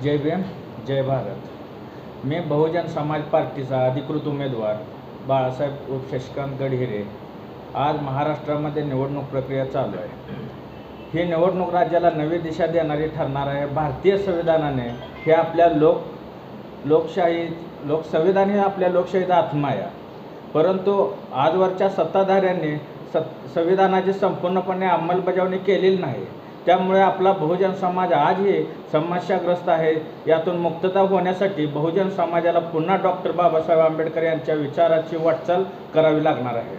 जय भीम जय भारत. मी बहुजन समाज पार्टीचा अधिकृत उमेदवार बाळासाहेब उर्फ शशिकांत गडहिरे. आज महाराष्ट्रामध्ये निवडणूक प्रक्रिया चालू आहे. ही निवडणूक राज्याला नवी दिशा देणारी ठरणार आहे. भारतीय संविधानाने हे आपल्या संविधान हे आपल्या लोकशाहीचा आत्मा आहे. परंतु आजवरच्या सत्ताधाऱ्यांनी संविधानाची संपूर्णपणे अंमलबजावणी केलेली नाही. त्यामुळे आपला बहुजन समाज आजही समस्याग्रस्त आहे. यातून मुक्तता होण्यासाठी बहुजन समाजाला पुन्हा डॉक्टर बाबासाहेब आंबेडकर यांच्या विचाराची वाटचाल करावी लागणार आहे.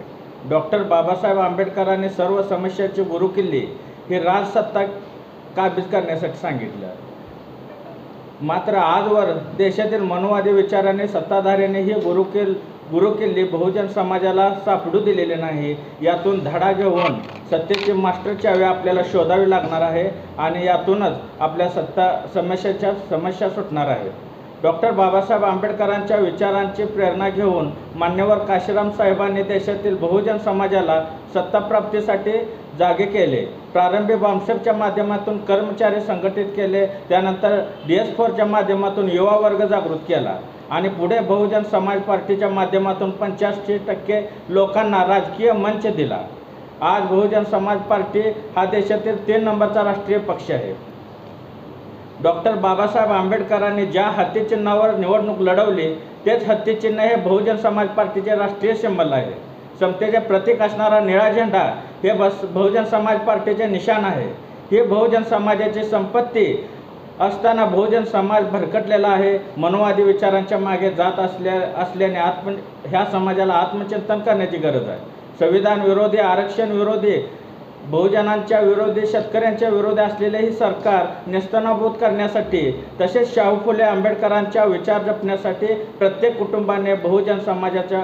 डॉक्टर बाबासाहेब आंबेडकरांनी सर्व समस्याची गुरुकिल्ली ही राजसत्ता काबीज करण्यासाठी सांगितलं. मात्र आजवर देशातील मनोवादी विचाराने सत्ताधाऱ्यांनी ही गुरुकिल्ली बहुजन समाजाला सापडू दिलेली नाही. यातून धडा घेऊन सत्तेची मास्टर चावी आपल्याला शोधावी लागणार आहे आणि यातूनच आपल्या समस्या सुटणार आहेत. डॉक्टर बाबासाहेब आंबेडकरांच्या विचारांची प्रेरणा घेऊन मान्यवर काशीराम साहेबांनी देशातील बहुजन समाजाला सत्ताप्राप्तीसाठी जागे केले. प्रारंभी बॉम्बसेपच्या माध्यमातून कर्मचारी संघटित केले, त्यानंतर DS4च्या माध्यमातून युवा वर्ग जागृत केला आणि पुढे बहुजन समाज पार्टीच्या माध्यमातून 85% लोकांना राजकीय मंच दिला. आज बहुजन समाज पार्टी हा देशातील 3 नंबरचा राष्ट्रीय पक्ष आहे. डॉक्टर बाबासाहेब आंबेडकरांनी ज्या हत्तीचिन्हावर निवडणूक लढवली तेच हत्तीचिन्ह हे बहुजन समाज पार्टीचे राष्ट्रीय सिंबल आहे. समतेचे प्रतीक असणारा निळा झेंडा हे बहुजन समाज पार्टीचे निशाण आहे. ही बहुजन समाजाची संपत्ती असताना बहुजन समाज भरकटलेला आहे. मनोवादी विचारांच्या मागे जात असल्याने ह्या समाजाला आत्मचिंतन करण्याची गरज आहे. संविधान विरोधी, आरक्षण विरोधी, बहुजनांच्या विरोधी, शेतकऱ्यांच्या विरोधी असलेले ही सरकार नेस्तनाबूत करण्यासाठी तसेच शाहू फुले आंबेडकरांच्या विचार जपण्यासाठी प्रत्येक कुटुंबाने बहुजन समाजाच्या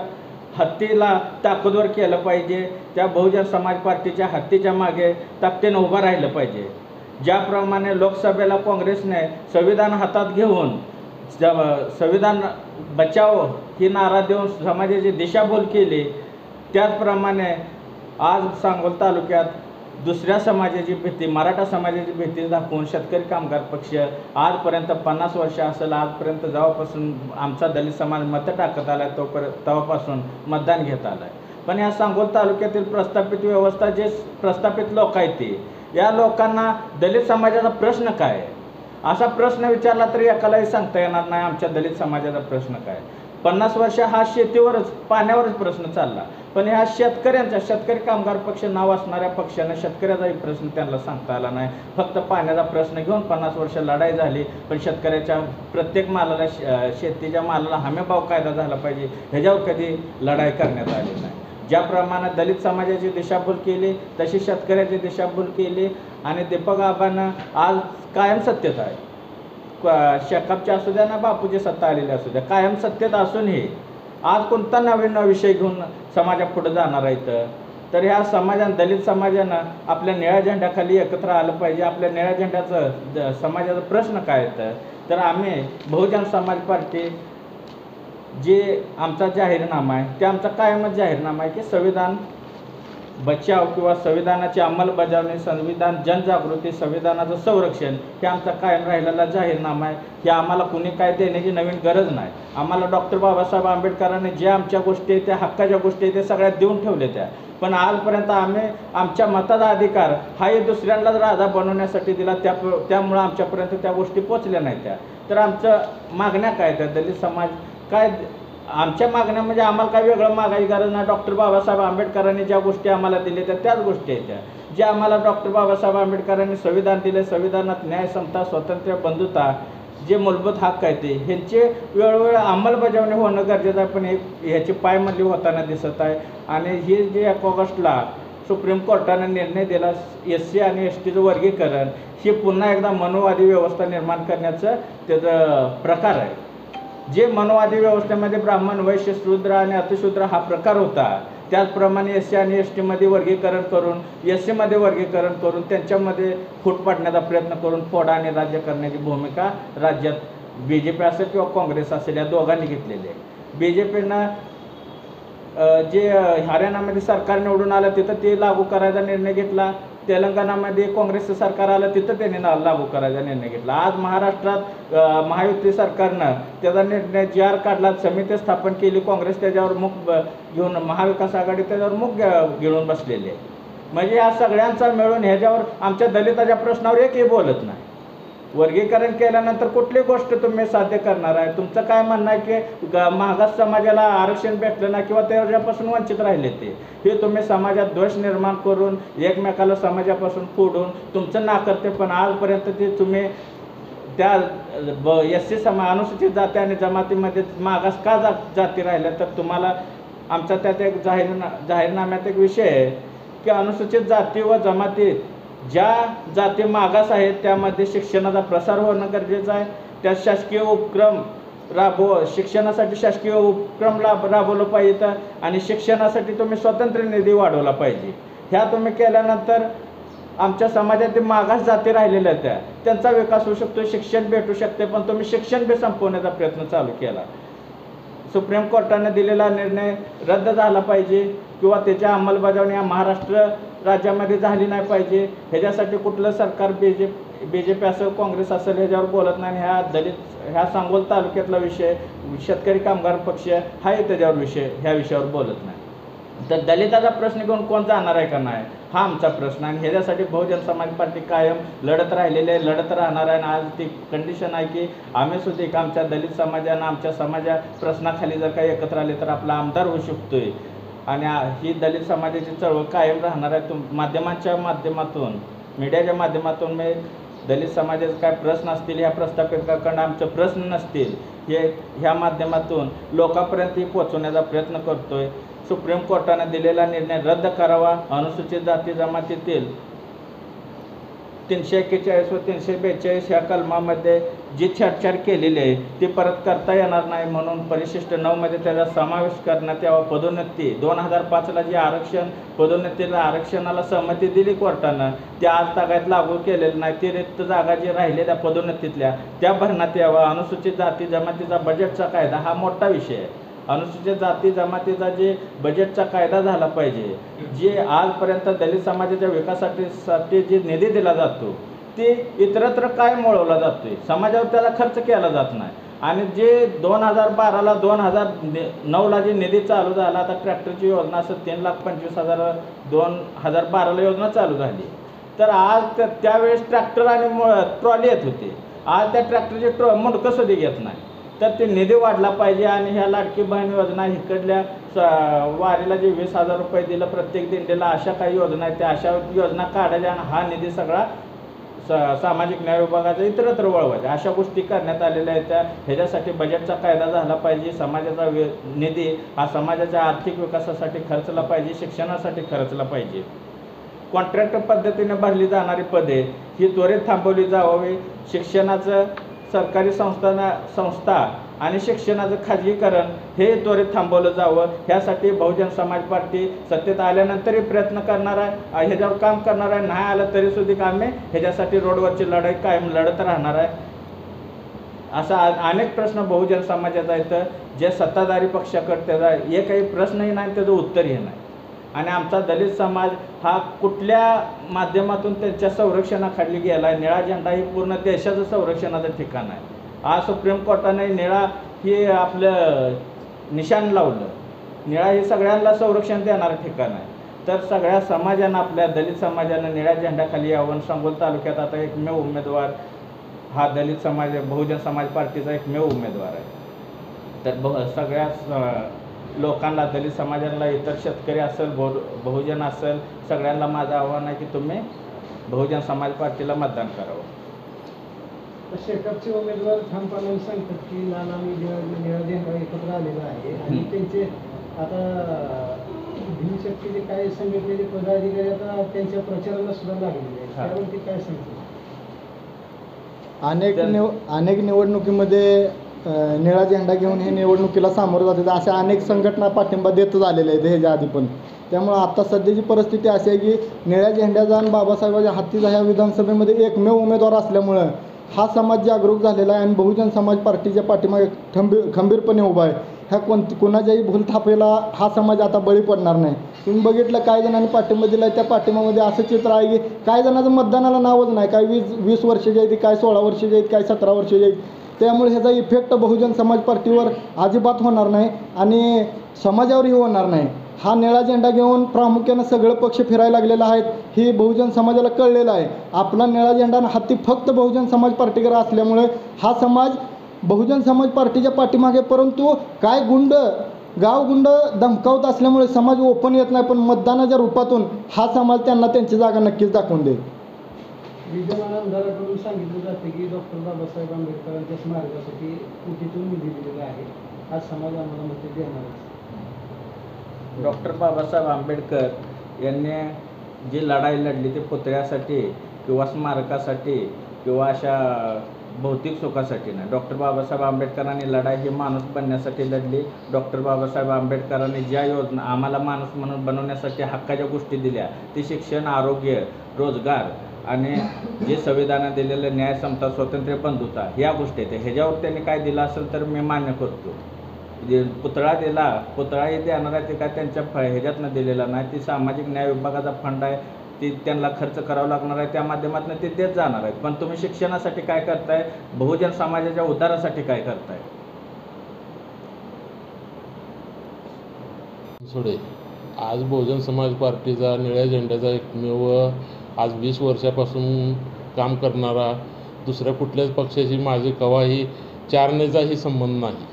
हत्तीला ताकदवर केलं पाहिजे. त्या बहुजन समाज पार्टीच्या हत्तीच्या मागे ताकदीने उभं राहिलं पाहिजे. ज्याप्रमाणे लोकसभेला काँग्रेसने संविधान हातात घेऊन संविधान बचाव ही नारा देऊन समाजाची दिशाभूल केली, त्याचप्रमाणे आज सांगोल तालुक्यात दुसऱ्या समाजाची भीती, मराठा समाजाची भीती दाखवून शेतकरी कामगार पक्ष आजपर्यंत 50 वर्ष असेल, आजपर्यंत जेव्हापासून आमचा दलित समाज मतं टाकत आला तेव्हापासून मतदान घेत आला आहे. पण या सांगोल तालुक्यातील प्रस्थापित व्यवस्था, जे प्रस्थापित लोक आहेत ते, या लोकांना दलित समाजाचा प्रश्न काय आहे असा प्रश्न विचारला तरी एकालाही सांगता येणार नाही आमच्या दलित समाजाचा प्रश्न काय. 50 वर्ष हा शेतीवरच, पाण्यावरच प्रश्न चालला, पण ह्या शेतकरी कामगार पक्ष नाव असणाऱ्या पक्षाने शेतकऱ्याचाही प्रश्न त्यांना सांगता आला नाही. फक्त पाण्याचा प्रश्न घेऊन 50 वर्ष लढाई झाली, पण शेतकऱ्याच्या प्रत्येक मालाला, शेतीच्या मालाला हमीभाव कायदा झाला पाहिजे ह्याच्यावर कधी लढाई करण्यात आली नाही. ज्याप्रमाणे दलित समाजाची दिशाभूल केली तशी शेतकऱ्याची दिशाभूल केली आणि दीपक आबांना आज कायम सत्तेत आहे. शेकापचे असू द्या ना बापूची सत्ता आलेली असू द्या, कायम सत्तेत असूनही आज कोणता नवीन विषय घेऊन समाजा पुढे जाणार आहेत. तर ह्या दलित समाजानं आपल्या निळ्या झेंड्याखाली एकत्र आलं पाहिजे. आपल्या निळ्या झेंड्याचं समाजाचा प्रश्न काय आहेत, तर आम्ही बहुजन समाज पार्टी जे आमचा जाहीरनामा आहे ते आमचा कायमच जाहीरनामा आहे की संविधान बचाव किंवा संविधानाची अंमलबजावणी, संविधान जनजागृती, संविधानाचं संरक्षण हे आमचा कायम राहिलेला जाहीरनामा आहे. हे आम्हाला कुणी काय देण्याची नवीन गरज नाही. आम्हाला डॉक्टर बाबासाहेब आंबेडकरांनी जे आमच्या गोष्टी आहेत, त्या हक्काच्या गोष्टी आहेत, ते सगळ्यात देऊन ठेवले त्या. पण आजपर्यंत आम्ही आमच्या मताचा अधिकार हाही दुसऱ्यांनाच राजा बनवण्यासाठी दिला. त्यामुळं आमच्यापर्यंत त्या गोष्टी पोचल्या नाहीत त्या. तर आमचं मागण्या काय त्या, दलित समाज काय, आमच्या मागण्या म्हणजे आम्हाला काय वेगळं मागायची गरज नाही. डॉक्टर बाबासाहेब आंबेडकरांनी ज्या गोष्टी आम्हाला दिल्या त्याच गोष्टी आहेत त्या. ज्या आम्हाला डॉक्टर बाबासाहेब आंबेडकरांनी संविधान दिले, संविधानात न्याय, समता, स्वातंत्र्य, बंधुता जे मूलभूत हक्क आहेत ते ह्यांचे वेळोवेळी अंमलबजावणी होणं गरजेचं आहे. पण ह्याची पायमल्ली होताना दिसत आहे. आणि हे जे 1 ऑगस्टला सुप्रीम कोर्टाने निर्णय दिला SC आणि STचं वर्गीकरण, हे पुन्हा एकदा मनोवादी व्यवस्था निर्माण करण्याचं त्याचं प्रकार आहे. जे मनोवादी व्यवस्थेमध्ये ब्राह्मण, वैश्य, शूद्र आणि अतिशूद्र हा प्रकार होता, त्याचप्रमाणे SC आणि STमध्ये वर्गीकरण करून, SCमध्ये वर्गीकरण करून त्यांच्यामध्ये फूट पाडण्याचा प्रयत्न करून फोडा आणि राज्य करण्याची भूमिका राज्यात BJP असेल किंवा काँग्रेस असेल या दोघांनी घेतलेली आहे. BJPनं जे हरियाणामध्ये सरकार निवडून आलं तिथं ते लागू करायचा निर्णय घेतला. तेलंगणामध्ये काँग्रेसचं सरकार आलं तिथं त्यांनी लागू करायचा निर्णय घेतला. आज महाराष्ट्रात महायुती सरकारनं त्याचा निर्णय जी काढला, समिती स्थापन केली, काँग्रेस त्याच्यावर मुख घेऊन, महाविकास आघाडी त्याच्यावर मुख घेऊन बसलेली आहे. म्हणजे या सगळ्यांचा मिळून ह्याच्यावर आमच्या दलिताच्या प्रश्नावर एकही बोलत नाही. वर्गीकरण केल्यानंतर कुठली गोष्ट तुम्ही साध्य करणार आहे? तुमचं काय म्हणणं आहे की मागास समाजाला आरक्षण भेटलं नाही किंवा त्याच्यापासून वंचित राहिले हे तुम्ही समाजात द्वेष निर्माण करून एकमेकाला समाजापासून फोडून तुमचं नाकर्तेपण आजपर्यंत ते तुम्ही त्या SC अनुसूचित जाती आणि जमातीमध्ये मागास का जाती राहिल्या, तर तुम्हाला आमचा त्यात एक जाहीरनाम्यात एक विषय आहे की अनुसूचित जाती व जमातीत ज्या जाती मागास आहेत त्यामध्ये शिक्षणाचा प्रसार होणं गरजेचं आहे. त्यात शासकीय उपक्रम शिक्षणासाठी शासकीय उपक्रम राबवलं पाहिजे आणि शिक्षणासाठी तुम्ही स्वतंत्र निधी वाढवला पाहिजे. ह्या तुम्ही केल्यानंतर आमच्या समाजातील मागास जाती राहिलेल्या आहेत त्यांचा विकास होऊ शकतो, शिक्षण भेटू शकते. पण तुम्ही शिक्षण बी संपवण्याचा प्रयत्न चालू केला. सुप्रीम कोर्टाने दिलेला निर्णय रद्द झाला पाहिजे किंवा त्याची अंमलबजावणी या महाराष्ट्र राज्यामध्ये झाली नाही पाहिजे. ह्याच्यासाठी कुठलं सरकार BJP असेल, काँग्रेस असेल ह्याच्यावर बोलत नाही. ह्या सांगोल तालुक्यातला विषय शेतकरी कामगार पक्ष हाही त्याच्यावर ह्या विषयावर बोलत नाही. तर दलिताचा प्रश्न घेऊन कोण जाणार आहे का नाही हा आमचा प्रश्न आहे. ह्याच्यासाठी बहुजन समाज पार्टी कायम लढत राहिलेली आहे, लढत राहणार आहे. आणि आज ती कंडिशन आहे की आम्ही सुद्धा आमच्या दलित समाजानं आमच्या प्रश्नाखाली जर काही एकत्र आले तर आपला आमदार होऊ शकतोय. आणि ही दलित समाजाची चळवळ कायम राहणार आहे. माध्यमांच्या माध्यमातून, मीडियाच्या माध्यमातून मी दलित समाजाचे काय प्रश्न असतील, ह्या प्रस्थापितांकडून आमचे प्रश्न नसतील ह्या माध्यमातून लोकांपर्यंत पोहोचवण्याचा प्रयत्न करतोय. सुप्रीम कोर्टाने दिलेला निर्णय रद्द करावा. अनुसूचित जाती जमातीतील 341 व 342 ह्या कलमामध्ये जी छेडछाड केलेली आहे ती परत करता येणार नाही म्हणून परिशिष्ट 9मध्ये त्याचा समावेश करण्यात यावा. पदोन्नती 2005ला जे पदोन्नतीला आरक्षणाला सहमती दिली कोर्टानं, ते आज तागायत लागू केलेलं नाही. ती रिक्त जागा जी राहिलेल्या पदोन्नतीतल्या त्या भरण्यात यावा. अनुसूचित जाती जमातीचा बजेटचा कायदा हा मोठा विषय आहे. अनुसूचित जाती जमातीचा जे बजेटचा कायदा झाला पाहिजे, जे आजपर्यंत दलित समाजाच्या विकासासाठी जे निधी दिला जातो ते इतरत्र काय मिळवला जातोय, समाजावर त्याला खर्च केला जात नाही. आणि जे 2012ला 2009ला जे निधी चालू झाला, आता ट्रॅक्टरची योजना असं 3,25,000 2012ला योजना चालू झाली. तर आज त्यावेळेस ट्रॅक्टर आणि ट्रॉली येत होते. आज त्या ट्रॅक्टरची मुंडकं सुद्धा घेत नाही. तर ते निधी वाढला पाहिजे. आणि ह्या लाडकी बहीण योजना इकडल्या वारीला जे 20,000 रुपये दिलं प्रत्येक दिंडीला, अशा काही योजना आहेत त्या अशा योजना काढायच्या आणि हा निधी सगळा सामाजिक न्याय विभागाचा इतरत्र वळवायचा. अशा गोष्टी करण्यात आलेल्या आहेत. ह्याच्यासाठी बजेटचा कायदा झाला पाहिजे. समाजाचा निधी हा समाजाच्या आर्थिक विकासासाठी खर्चला पाहिजे, शिक्षणासाठी खर्चला पाहिजे. कॉन्ट्रॅक्ट पद्धतीने भरली जाणारी पदे ही त्वरित थांबवली जावी. शिक्षणाचं सरकारी संस्था आणि शिक्षणाचं खाजगीकरण हे त्वरित थांबवलं जावं. ह्यासाठी बहुजन समाज पार्टी सत्तेत आल्यानंतरही प्रयत्न करणार आहे, ह्याच्यावर काम करणार आहे. नाही आलं तरीसुद्धा आम्ही ह्याच्यासाठी रोडवरची लढाई कायम लढत राहणार आहे. असा अनेक प्रश्न बहुजन समाजाचा आहेत जे सत्ताधारी पक्षाकडे त्याचा एकही प्रश्नही नाही, त्याचं उत्तरही नाही. आणि आमचा दलित समाज हा कुठल्या माध्यमातून त्यांच्या संरक्षणाखाली गेला आहे. निळा झेंडा ही पूर्ण देशाचं संरक्षणाचं ठिकाण आहे. आज सुप्रीम कोर्टाने निळा हे आपलं निशाण लावलं. निळा हे सगळ्यांना संरक्षण देणारं ठिकाण आहे. तर सगळ्या समाजानं, आपल्या दलित समाजानं निळ्या झेंड्याखाली यावं. सांगोल तालुक्यात आता एकमेव उमेदवार हा दलित समाज बहुजन समाज पार्टीचा एकमेव उमेदवार आहे. तर सगळ्या लोकांना, दलित समाजाला, इतर शेतकरी असेल, बहुजन असेल, सगळ्यांना माझं आव्हान आहे की तुम्ही बहुजन समाज पार्टीला मतदान करावं. शेकापचे उमेदवार ठामपणाने सांगतात की नाना निळा झेंडा एकत्र आलेला आहे आणि त्यांचे आता भीमशक्तीचे काही संघटनेचे पदाधिकारी आता त्यांच्या प्रचाराला सुद्धा लागलेले आहेत. त्यावरती काय सांगतात? अनेक निवडणुकीमध्ये निळा झेंडा घेऊन हे निवडणुकीला सामोरं जातात. अशा अनेक संघटना पाठिंबा देतच आलेल्या आहेत ह्याच्या आधी पण. त्यामुळं आता सध्याची परिस्थिती अशी आहे की निळ्या झेंड्याचा आणि बाबासाहेबांच्या हातीचा ह्या विधानसभेमध्ये एकमेव उमेदवार असल्यामुळं हा समाज जागरूक झालेला आहे आणि बहुजन समाज पार्टीच्या पाठीमागे खंबीरपणे उभा आहे. ह्या कोणाच्याही भूलथापेला हा समाज आता बळी पडणार नाही. तुम्ही बघितलं काही जणांनी पाठिंबा दिला, त्या पाठिंबामध्ये असं चित्र आहे की काही जणांचं मतदानाला नावच नाही, काय 20 वर्षाचे आहेत, काय 16 वर्षाचे आहेत, काय 17 वर्षाचे आहेत. त्यामुळे ह्याचा इफेक्ट बहुजन समाज पार्टीवर अजिबात होणार नाही आणि समाजावरही होणार नाही. हा निळा झेंडा घेऊन प्रामुख्यानं सगळे पक्ष फिरायला लागलेले आहेत, ही बहुजन समाजाला कळलेलं आहे. आपला निळा झेंडा हाती फक्त बहुजन समाज पार्टीकडे असल्यामुळे हा समाज बहुजन समाज पार्टीच्या पाठीमागे, परंतु काय गावगुंड धमकावत असल्यामुळे समाज ओपन येत नाही, पण मतदानाच्या रूपातून हा समाज त्यांना त्यांची जागा नक्कीच दाखवून देईल. विद्यमान आमदाराकडून सांगितलं जाते की डॉक्टर बाबासाहेब आंबेडकरांच्या स्मारकासाठी कोटीतून निधी दिलेला आहे, हा समाज आम्हाला मते देणारच. डॉक्टर बाबासाहेब आंबेडकर यांनी जी लढाई लढली ती पुतळ्यासाठी किंवा स्मारकासाठी किंवा अशा भौतिक सुखासाठी नाही. डॉक्टर बाबासाहेब आंबेडकरांनी लढाई ही माणूस बनण्यासाठी लढली. डॉक्टर बाबासाहेब आंबेडकरांनी ज्या योजना आम्हाला माणूस म्हणून बनवण्यासाठी हक्काच्या गोष्टी दिल्या, ती शिक्षण, आरोग्य, रोजगार आणि जे संविधानात दिलेलं न्याय, समता, स्वातंत्र्य, बंधुता ह्या गोष्टी आहेत. ह्याच्यावर त्यांनी काय दिलं असेल तर मी मान्य करतो. पुतळा दिला, पुतळाही देणार आहे ते काय त्यांच्या ह्याच्यातनं दिलेला नाही, ती सामाजिक न्याय विभागाचा फंड आहे, ती त्यांना खर्च करावा लागणार आहे, त्या माध्यमातून ते देत जाणार आहेत. पण तुम्ही शिक्षणासाठी काय करताय, बहुजन समाजाच्या उद्धारासाठी काय करताय? सोडे आज बहुजन समाज पार्टीचा निळ्या झेंड्याचा एकमेव आज 20 वर्षापासून काम करणारा दुसऱ्या कुठल्याच पक्षाची माझी कवाही चारण्याचाही संबंध नाही.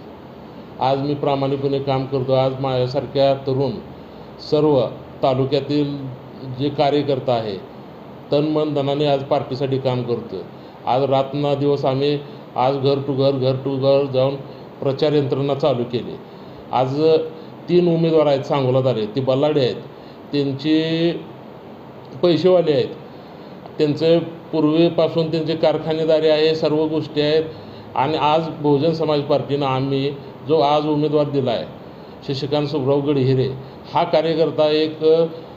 आज मी प्रामाणिकपणे काम करतो. आज माझ्यासारख्या तरुण सर्व तालुक्यातील जे कार्यकर्ता आहे तन मन धनाने आज पार्टीसाठी काम करतो. आज रात्रंदिवस आम्ही आज घर टू घर जाऊन प्रचार यंत्रणा चालू केली. आज 3 उमेदवार आहेत सांगोलात आले, ती बल्लाडे आहेत, त्यांचे पैसेवाले आहेत, त्यांचे पूर्वीपासून त्यांचे कारखानेदारी आहे, सर्व गोष्टी आहेत. आणि आज बहुजन समाज पार्टीनं आम्ही जो आज उमेदवार दिला आहे शशिकांत सुब्राव गडहिरे, हा कार्यकर्ता एक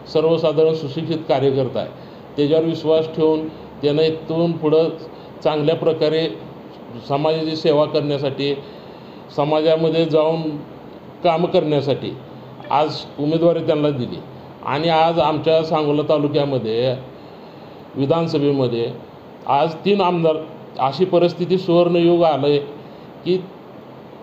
सर्वसाधारण सुशिक्षित कार्यकर्ता आहे. त्याच्यावर विश्वास ठेवून त्यानं इथून पुढं चांगल्या प्रकारे समाजाची सेवा करण्यासाठी, समाजामध्ये जाऊन कामं करण्यासाठी आज उमेदवारी त्यांना दिली. आणि आज आमच्या सांगोला तालुक्यामध्ये विधानसभेमध्ये आज 3 आमदार, अशी परिस्थिती सुवर्णयुग आलं आहे की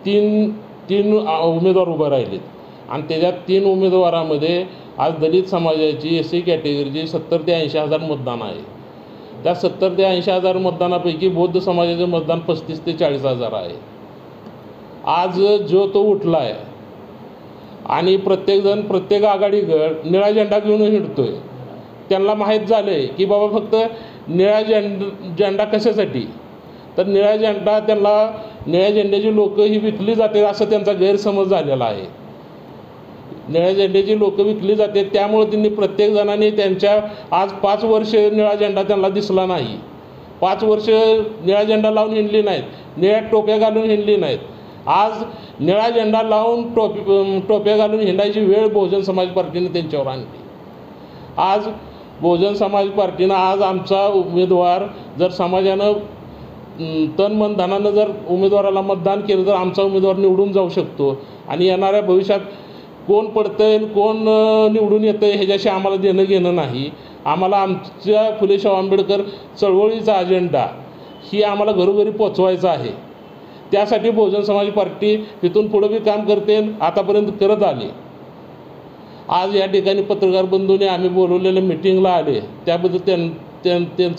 3 उमेदवार उभे राहिलेत. आणि त्याच्यात 3 उमेदवारामध्ये आज दलित समाजाची SC कॅटेगरीची 70 ते 80 हजार मतदान आहे. त्या 70 ते 80 हजार मतदानापैकी बौद्ध समाजाचे मतदान 35 ते 40 हजार आहे. आज जो तो उठला आहे आणि प्रत्येकजण प्रत्येक आघाडीकडे निळा झेंडा घेऊन हिंडतोय. त्यांना माहीत झालं आहे की बाबा फक्त निळा झेंडा कशासाठी, तर निळा झेंडा त्यांना निळ्या झेंड्याची लोकं ही विकली जाते असं त्यांचा गैरसमज झालेला आहे. निळ्या झेंड्याची लोकं विकली जाते, त्यामुळे त्यांनी प्रत्येकजणांनी त्यांच्या आज 5 वर्ष निळा झेंडा त्यांना दिसला नाही. 5 वर्ष निळा झेंडा लावून हिंडली नाहीत, निळ्या टोप्या घालून हिंडली नाहीत. आज निळा झेंडा लावून टोप्या घालून हिंडायची वेळ बहुजन समाज पार्टीने त्यांच्यावर आणली. आज बहुजन समाज पार्टीनं आज आमचा उमेदवार जर समाजानं तन मन धनानं जर उमेदवाराला मतदान केलं तर आमचा उमेदवार निवडून जाऊ शकतो. आणि येणाऱ्या भविष्यात कोण पडतंय कोण निवडून येतं ह्याच्याशी आम्हाला देणं घेणं नाही. आम्हाला आमच्या फुले शाहू आंबेडकर चळवळीचा अजेंडा ही आम्हाला घरोघरी पोचवायचा आहे. त्यासाठी बहुजन समाज पार्टी इथून पुढं बी काम करते, आतापर्यंत करत आली. आज या ठिकाणी पत्रकार बंधूंनी आम्ही बोलवलेल्या मिटिंगला आले, त्याबद्दल त्यांचं